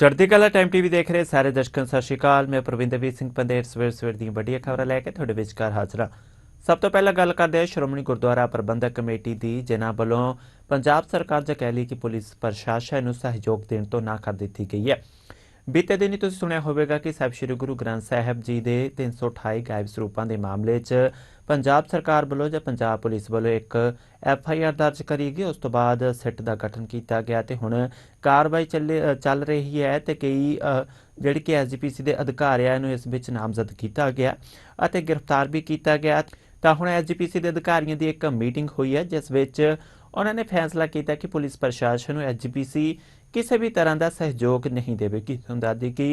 चढ़ती कला time TV देख रहे सारे दर्शकों सत श्री अकाल। मैं प्रविंदरवीर सिंह पंदेर सवेर दी वड्डियां खबरां लैके तुहाडे विचकार हाज़र हां। सब तो पहला गल करदे श्रोमणी गुरुद्वारा प्रबंधक कमेटी दी, जिन्हां वल्लों पंजाब सरकार जां कह लई कि पुलिस प्रशासन नूं सहयोग देण तो ना कर दित्ती गई है। बीते दिन ही तुसीं सुणिया होवेगा कि साहिब श्री गुरु ग्रंथ साहिब जी दे 328 गायब सरੂਪਾਂ ਦੇ मामले 'ਚ पंजाब सरकार ਵੱਲੋਂ ਜਾਂ पंजाब पुलिस ਵੱਲੋਂ एक FIR दर्ज करी गई। उस तो बाद सिट का गठन किया गया ते हुण कार्रवाई चल रही है ते कई जिहड़ी कि SGPC के अधिकारियों नूं इस विच नामजद किया गया अते गिरफ्तार भी किया गया। तो हुण SGPC के अधिकारियों की एक मीटिंग हुई है जिस विच उन्होंने फैसला किया कि पुलिस प्रशासन नूं SGPC किसी भी तरह का सहयोग नहीं देगी। दस दी कि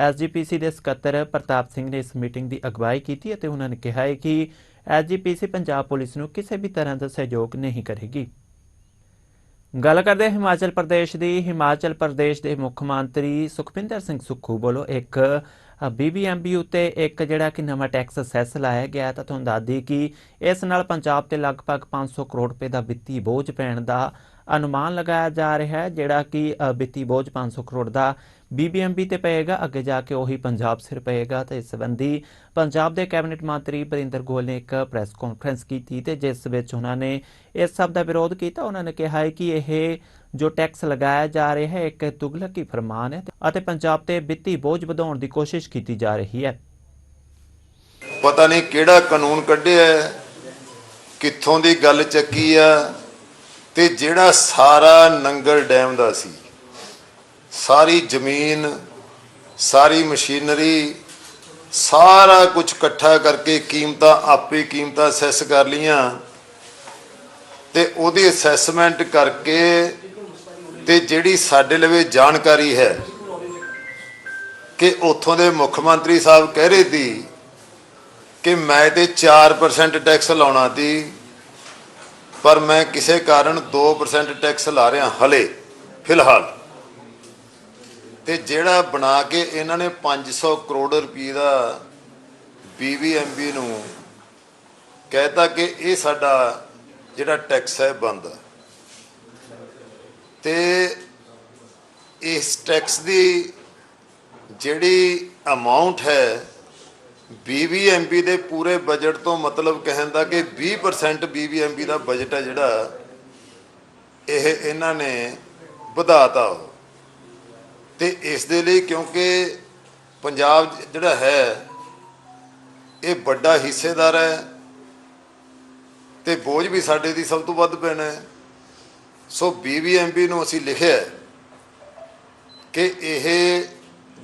SGPC के सकत्तर प्रताप सिंह ने इस मीटिंग की अगवाई की। उन्होंने कहा है कि SGPC पंजाब पुलिस नूं किसी भी तरह का सहयोग नहीं करेगी। गल करदे हिमाचल प्रदेश की। हिमाचल प्रदेश के मुख मंत्री सुखविंदर सिंह सुक्खू वालों एक BBMB उत्ते एक जिहड़ा कि नवां टैक्स सैस लाया गया। तो तुहानूं दस दी कि इस नाल पंजाब ते लगभग 500 करोड़ रुपए का वित्ती बोझ पैण का अनुमान लगाया जा रहा है। जिहड़ा कि वित्ती बोझ 500 करोड़ का BBMB ते पएगा, अगे जाके उही पंजाब सिर पएगा। तो इस संबंधी पंजाब के कैबिनेट मंत्री बरिंदर गोयल ने एक प्रैस कॉन्फ्रेंस की ते जिस विच उन्होंने इस सब का विरोध किया। उन्होंने कहा है कि यह जो टैक्स लगाया जा रहा है एक तुगलकी फरमान है अते पंजाब ते वित्ती बोझ वधाउण दी कोशिश की जा रही है। पता नहीं किहड़ा कानून कढ़िया कित्थों दी गल चक्की आ ते जिहड़ा सारा नंगल डैम दा सी, सारी जमीन, सारी मशीनरी, सारा कुछ इकट्ठा करके कीमतां आपे कीमतां सैस कर लियां ते उहदी असैसमेंट करके ते जिहड़ी साडे लवे जानकारी है कि उत्थों दे मुख मंत्री साहब कह रहे थे कि मैं ते 4% टैक्स लाउणा सी पर मैं किसी कारण 2% टैक्स ला रहा हले फिलहाल। ते जिहड़ा बना के इन्हां ने 500 करोड़ रुपये का BBMB नूं कहता कि ये साडा जिहड़ा टैक्स है बंद। ते इस टैक्स की जिहड़ी अमाउंट है BBMB के पूरे बजट तो मतलब कहण दा कि 20% BBMB का बजट है जिहड़ा ये इन्हां ने वधाता। ते इस दे लई क्योंकि पंजाब जिहड़ा है ये बड़ा हिस्सेदार है ते बोझ भी साडे दी सब तो वध पैना है। सो BBMB नूं असीं लिखिआ कि यह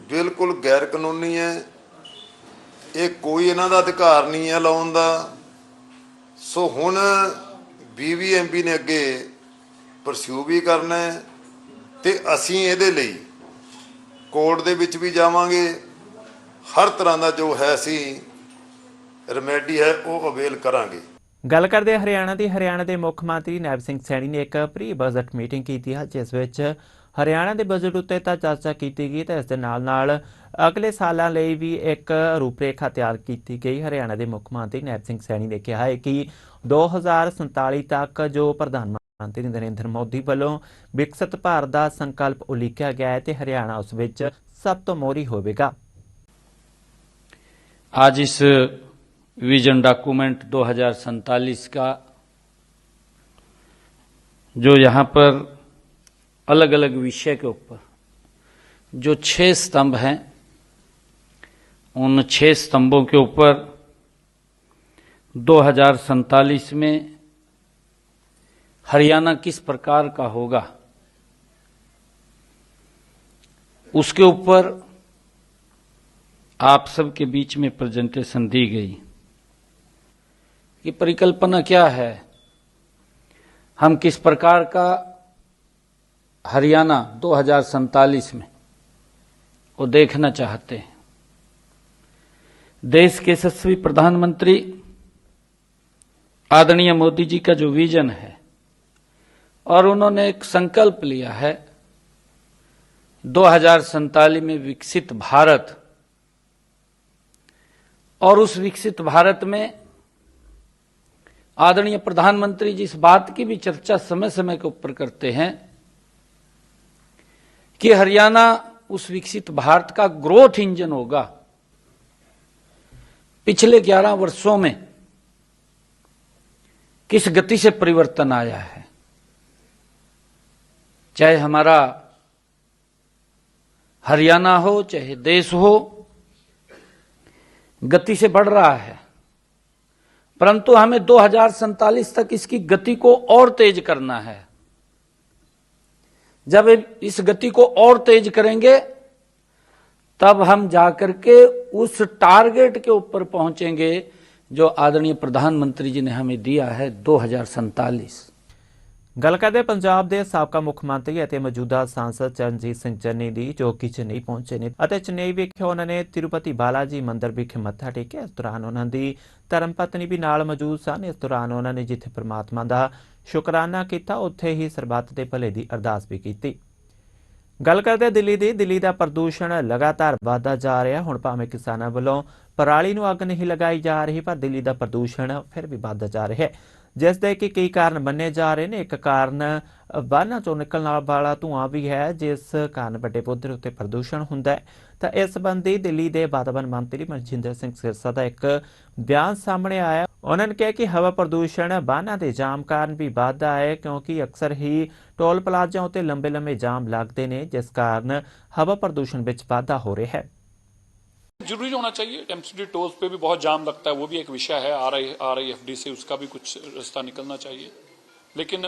बिल्कुल गैर कानूनी है, ये कोई इन्हां दा अधिकार नहीं है लाउण दा। सो हुण BBMB ने अगे परस्यू भी करना है ते असीं इहदे लई कोर्ट दे विच भी जावांगे। हर तरह का जो है असीं रिमेडी है वो अवेल करांगे। गल करदे हरियाणा की। हरियाणा के मुख मंत्री नायब सिंह सैनी ने एक प्री बजट मीटिंग की है जिस विच हरियाणा के बजट उत्ते तां चर्चा की गई तो इस दे नाल अगले सालों लई भी एक रूपरेखा तैयार की गई। हरियाणा के मुख मंत्री नायब सिंह सैनी ने कहा है कि 2047 तक जो प्रधानमंत्री नरेंद्र मोदी वालों विकसित भारत का संकल्प उलीकिया गया है तो हरियाणा उस विच सब तो मोहरी होवेगा। आज इस विजन डॉक्यूमेंट 2047 का जो यहाँ पर अलग अलग विषय के ऊपर जो 6 स्तंभ हैं, उन 6 स्तंभों के ऊपर 2047 में हरियाणा किस प्रकार का होगा उसके ऊपर आप सबके बीच में प्रेजेंटेशन दी गई। कि परिकल्पना क्या है, हम किस प्रकार का हरियाणा 2047 में वो देखना चाहते हैं। देश के यशस्वी प्रधानमंत्री आदरणीय मोदी जी का जो विजन है और उन्होंने एक संकल्प लिया है 2047 में विकसित भारत, और उस विकसित भारत में आदरणीय प्रधानमंत्री जी इस बात की भी चर्चा समय समय के ऊपर करते हैं कि हरियाणा उस विकसित भारत का ग्रोथ इंजन होगा। पिछले 11 वर्षों में किस गति से परिवर्तन आया है, चाहे हमारा हरियाणा हो चाहे देश हो, गति से बढ़ रहा है। परंतु हमें 2047 तक इसकी गति को और तेज करना है। जब इस गति को और तेज करेंगे तब हम जाकर के उस टारगेट के ऊपर पहुंचेंगे जो आदरणीय प्रधानमंत्री जी ने हमें दिया है 2047। ਗੱਲ ਕਰਦੇ ਪੰਜਾਬ ਦੇ ਸਾਬਕਾ ਮੁੱਖ ਮੰਤਰੀ ਅਤੇ ਮੌਜੂਦਾ ਸਾਂਸਦ ਚਰਨਜੀਤ ਸਿੰਘ ਚੰਨੀ ਦੀ, ਜੋ ਕਿ ਚੇਨਈ ਪਹੁੰਚੇ ਨੇ ਅਤੇ ਚੇਨਈ ਵਿਖੇ ਉਹਨਾਂ ਨੇ ਤਿਰੂਪਤੀ ਬਾਲਾਜੀ ਮੰਦਿਰ ਵਿਖੇ ਮੱਥਾ ਟੇਕਿਆ। ਇਸ ਦੌਰਾਨ ਉਹਨਾਂ ਦੀ ਧਰਮ ਪਤਨੀ ਵੀ ਨਾਲ ਮੌਜੂਦ ਸਨ। ਇਸ ਦੌਰਾਨ ਉਹਨਾਂ ਨੇ ਜਿੱਥੇ ਪ੍ਰਮਾਤਮਾ ਦਾ ਸ਼ੁਕਰਾਨਾ ਕੀਤਾ, ਉੱਥੇ ਹੀ ਸਰਬੱਤ ਦੇ ਭਲੇ ਦੀ ਅਰਦਾਸ ਵੀ ਕੀਤੀ। ਗੱਲ ਕਰਦੇ ਦਿੱਲੀ ਦਾ ਪ੍ਰਦੂਸ਼ਣ ਲਗਾਤਾਰ ਵਧਦਾ ਜਾ ਰਿਹਾ। ਹੁਣ ਭਾਵੇਂ ਕਿਸਾਨਾਂ ਵੱਲੋਂ ਪਰਾਲੀ ਨੂੰ ਅੱਗ ਨਹੀਂ ਲਗਾਈ ਜਾ ਰਹੀ, ਪਰ ਦਿੱਲੀ ਦਾ ਪ੍ਰਦੂਸ਼ਣ ਫਿਰ ਵੀ ਵਧਦਾ ਜਾ ਰਿਹਾ ਹੈ, ਜਿਸ ਦੇ ਕਿ ਕਈ ਕਾਰਨ ਮੰਨੇ ਜਾ ਰਹੇ ਨੇ। ਇੱਕ ਕਾਰਨ ਵਾਹਨਾਂ ਚੋਂ ਨਿਕਲਣ ਵਾਲਾ ਧੂੰਆਂ ਵੀ ਹੈ, ਜਿਸ ਕਾਰਨ ਵੱਡੇ ਪੱਧਰ ਉੱਤੇ ਪ੍ਰਦੂਸ਼ਣ ਹੁੰਦਾ ਹੈ। ਤਾਂ ਇਸ ਸੰਬੰਧੀ ਦਿੱਲੀ ਦੇ ਵਾਤਾਵਰਣ ਮੰਤਰੀ ਮਨਜਿੰਦਰ ਸਿੰਘ ਸਿਰਸਾ ਦਾ ਇੱਕ ਬਿਆਨ ਸਾਹਮਣੇ ਆਇਆ। ਉਹਨਾਂ ਨੇ ਕਿਹਾ ਕਿ ਹਵਾ ਪ੍ਰਦੂਸ਼ਣ ਵਾਹਨਾਂ ਦੇ ਜਾਮ ਕਾਰਨ ਵੀ ਵੱਧਦਾ ਹੈ, ਕਿਉਂਕਿ ਅਕਸਰ ਹੀ ਟੋਲ ਪਲਾਜ਼ਿਆਂ ਉੱਤੇ ਲੰਬੇ ਜਾਮ ਲੱਗਦੇ ਨੇ, ਜਿਸ ਕਾਰਨ ਹਵਾ ਪ੍ਰਦੂਸ਼ਣ ਵਿੱਚ ਵਾਧਾ ਹੋ ਰਿਹਾ ਹੈ। जरूरी होना चाहिए। एमसीडी टोल्स पे भी बहुत जाम लगता है, वो भी एक विषय है। RIFD से उसका भी कुछ रास्ता निकलना चाहिए। लेकिन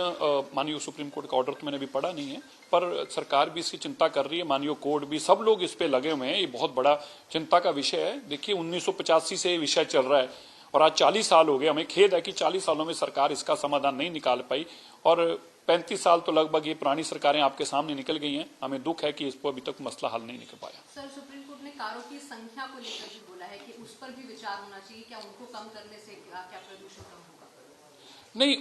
माननीय सुप्रीम कोर्ट का ऑर्डर तो मैंने अभी पढ़ा नहीं है, पर सरकार भी इसकी चिंता कर रही है, माननीय कोर्ट भी, सब लोग इस पे लगे हुए हैं। ये बहुत बड़ा चिंता का विषय है। देखिए 1985 से ये विषय चल रहा है और आज 40 साल हो गए। हमें खेद है कि 40 सालों में सरकार इसका समाधान नहीं निकाल पाई और 35 साल तो लगभग ये पुरानी सरकारें आपके सामने निकल गई हैं। हमें दुख है कि इसको अभी तक मसला हल नहीं निकल पाया। सर, सुप्रीम कोर्ट ने कारों की संख्या को लेकर भी बोला है कि उस पर भी विचार होना चाहिए। क्या उनको कम करने से क्या प्रदूषण कम होगा? नहीं,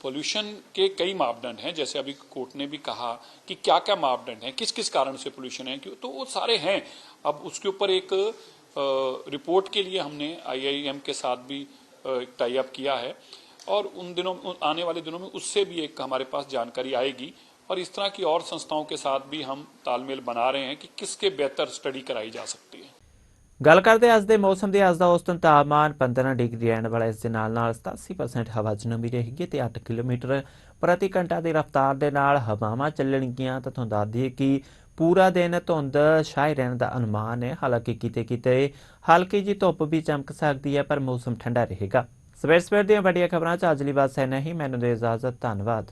पोल्यूशन के कई मापदंड हैं, जैसे अभी कोर्ट ने भी कहा कि क्या क्या मापदंड हैं, किस किस कारण से पोल्यूशन है, तो वो सारे हैं। अब उसके ऊपर एक रिपोर्ट के लिए हमने IIM के साथ भी टाई अप किया है और आने वाले दिनों में उससे भी एक हमारे पास जानकारी आएगी और इस तरह की और संस्थाओं के साथ भी हम तालमेल बना रहे हैं कि किसके बेहतर स्टडी कराई जा सकती है। ਗੱਲ ਕਰਦੇ ਅੱਜ ਦੇ ਮੌਸਮ ਦੀ। ਅੱਜ ਦਾ ਔਸਤਨ ਤਾਪਮਾਨ 15 ਡਿਗਰੀ ਰਹਿਣ ਵਾਲਾ, ਇਸ ਦੇ ਨਾਲ 87% ਹਵਾ 'ਚ ਨਮੀ ਰਹੇਗੀ ਤੇ 8 ਕਿਲੋਮੀਟਰ ਪ੍ਰਤੀ ਘੰਟਾ ਦੀ ਰਫ਼ਤਾਰ ਦੇ ਨਾਲ ਹਵਾਵਾਂ ਚੱਲਣਗੀਆਂ। ਤਾਂ ਤੁਹਾਨੂੰ ਦੱਸ ਦਈਏ ਕਿ ਪੂਰਾ ਦਿਨ ਧੁੰਦ ਛਾਏ ਰਹਿਣ ਦਾ ਅਨੁਮਾਨ ਹੈ। ਹਾਲਾਂਕਿ ਕਿਤੇ ਹਲਕੀ ਜਿਹੀ ਧੁੱਪ ਵੀ ਚਮਕ ਸਕਦੀ ਹੈ, ਪਰ ਮੌਸਮ ਠੰਡਾ ਰਹੇਗਾ। ਸਵੇਰ ਦੀਆਂ ਵੱਡੀਆਂ ਖਬਰਾਂ 'ਚ ਅੱਜ ਲਈ ਬਸ ਇੰਨਾ ਹੀ। ਮੈਨੂੰ ਦੇ ਇਜਾਜ਼ਤ। ਧੰਨਵਾਦ।